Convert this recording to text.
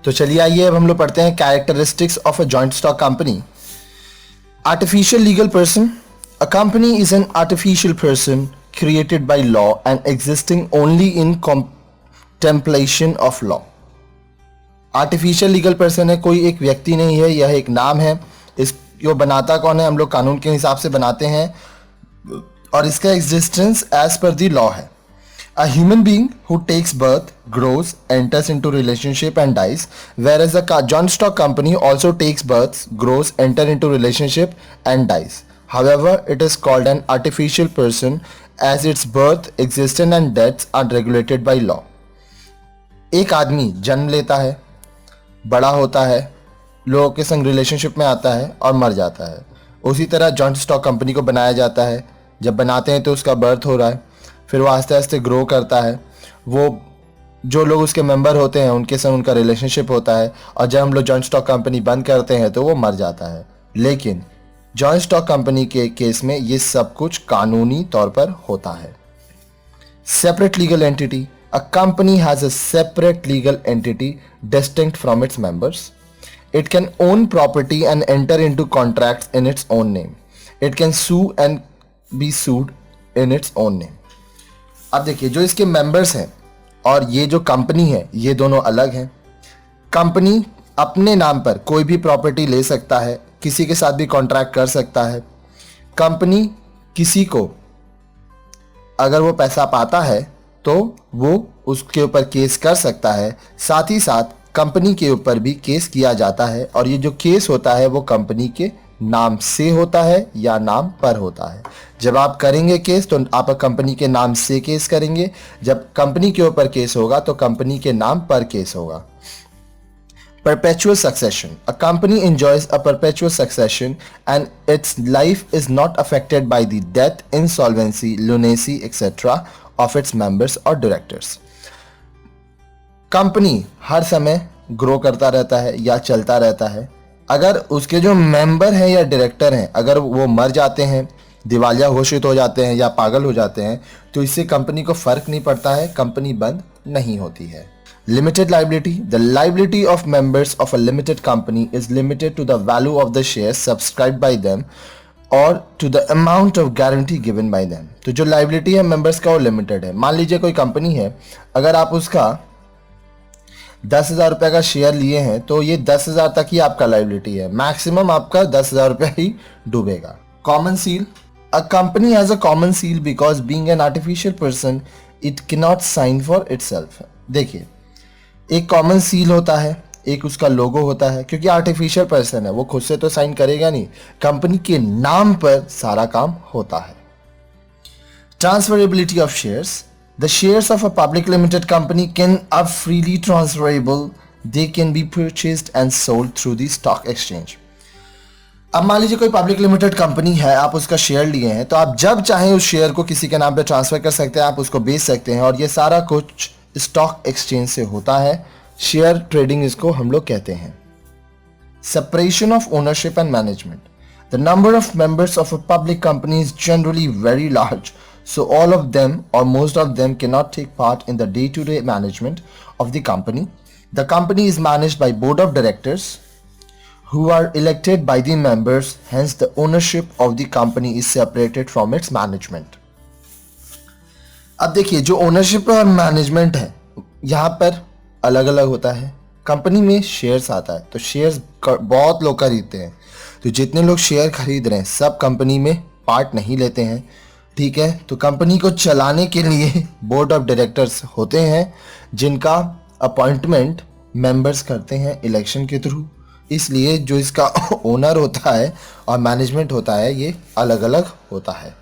तो चलिए आइए अब हम लोग पढ़ते हैं characteristics of a joint stock company. Artificial legal person. A company is an artificial person created by law and existing only in contemplation of law। Artificial legal person है, कोई एक व्यक्ति नहीं है, यह एक नाम है। इसको बनाता कौन है? हम लोग कानून के हिसाब से बनाते हैं और इसका existence as per the law है। A human being who takes birth, grows, enters into relationship and dies, whereas a joint stock company also takes birth, grows, enter into relationship and dies. However, it is called an artificial person as its birth, existence and deaths are regulated by law। एक आदमी जन्म लेता है, बड़ा होता है, लोगों के संग रिलेशनशिप में आता है और मर जाता है। उसी तरह जॉइंट स्टॉक कंपनी को बनाया जाता है। जब बनाते हैं तो उसका बर्थ हो रहा है, फिर वो आस्ते आस्ते ग्रो करता है, वो जो लोग उसके मेंबर होते हैं उनके संग उनका रिलेशनशिप होता है, और जब हम लोग जॉइंट स्टॉक कंपनी बंद करते हैं तो वो मर जाता है। लेकिन जॉइंट स्टॉक कंपनी के केस में ये सब कुछ कानूनी तौर पर होता है। Separate legal entity. A company has a separate legal entity distinct from its members. It can own property and enter into contracts in its own name. It can sue and be sued in its own name. अब देखिए, जो इसके members हैं और ये जो company है, ये दोनों अलग हैं। कंपनी अपने नाम पर कोई भी प्रॉपर्टी ले सकता है, किसी के साथ भी कॉन्ट्रैक्ट कर सकता है। कंपनी किसी को अगर वो पैसा पाता है तो वो उसके ऊपर केस कर सकता है। साथ ही साथ कंपनी के ऊपर भी केस किया जाता है, और ये जो केस होता है वो कंपनी के नाम से होता है या नाम पर होता है। जब आप करेंगे केस तो आप कंपनी के नाम से केस करेंगे, जब कंपनी के ऊपर केस होगा तो कंपनी के नाम पर केस होगा। Perpetual succession. A company enjoys a perpetual succession and its life is not affected by the death, insolvency, lunacy, etc. of its members or directors. Company हर समय ग्रो करता रहता है या चलता रहता है। अगर उसके जो मेंबर हैं या डायरेक्टर हैं, अगर वो मर जाते हैं, दिवालिया घोषित हो जाते हैं या पागल हो जाते हैं, तो इससे कंपनी को फर्क नहीं पड़ता है, कंपनी बंद नहीं होती है। Limited liability. The liability of members of a limited company is limited to the value of the shares subscribed by them और to the amount of guarantee given by them. तो जो लाइबिलिटी है members का वो limited है। मान लीजिए कोई कंपनी है, अगर आप उसका 10,000 रुपये का शेयर लिए हैं तो ये 10,000 तक ही आपका लाइबिलिटी है, मैक्सिमम आपका 10,000 रुपये ही डूबेगा। Common seal. A company has a common seal because being an artificial person it can not sign for itself. देखिए, एक कॉमन सील होता है, एक उसका लोगो होता है, क्योंकि आर्टिफिशियल पर्सन है, वो खुद से तो साइन करेगा नहीं, कंपनी के नाम पर सारा काम होता है। Transferability of shares. The shares of a public limited company are freely transferable. They can be purchased and sold through the stock exchange. अब मान लीजिए कोई पब्लिक लिमिटेड कंपनी है, आप उसका शेयर लिए हैं, तो आप जब चाहें उस शेयर को किसी के नाम पे ट्रांसफर कर सकते हैं, आप उसको बेच सकते हैं, और ये सारा कुछ स्टॉक एक्सचेंज से होता है। शेयर ट्रेडिंग इसको हम लोग कहते हैं। Separation of ownership and management. The number of members of a public company is generally very large, so all of them or most of them cannot take part in the day-to-day management of the company. The company is managed by board of directors who are elected by the members, hence the ownership of the company is separated from its management. अब देखिए, जो ownership और management है यहाँ पर अलग अलग होता है। कंपनी में शेयर्स आता है, तो शेयर्स बहुत लोग खरीदते हैं, तो जितने लोग शेयर खरीद रहे हैं सब कंपनी में पार्ट नहीं लेते हैं, ठीक है। तो कंपनी को चलाने के लिए बोर्ड ऑफ डायरेक्टर्स होते हैं, जिनका अपॉइंटमेंट मेंबर्स करते हैं इलेक्शन के थ्रू। इसलिए जो इसका ओनर होता है और मैनेजमेंट होता है, ये अलग अलग होता है।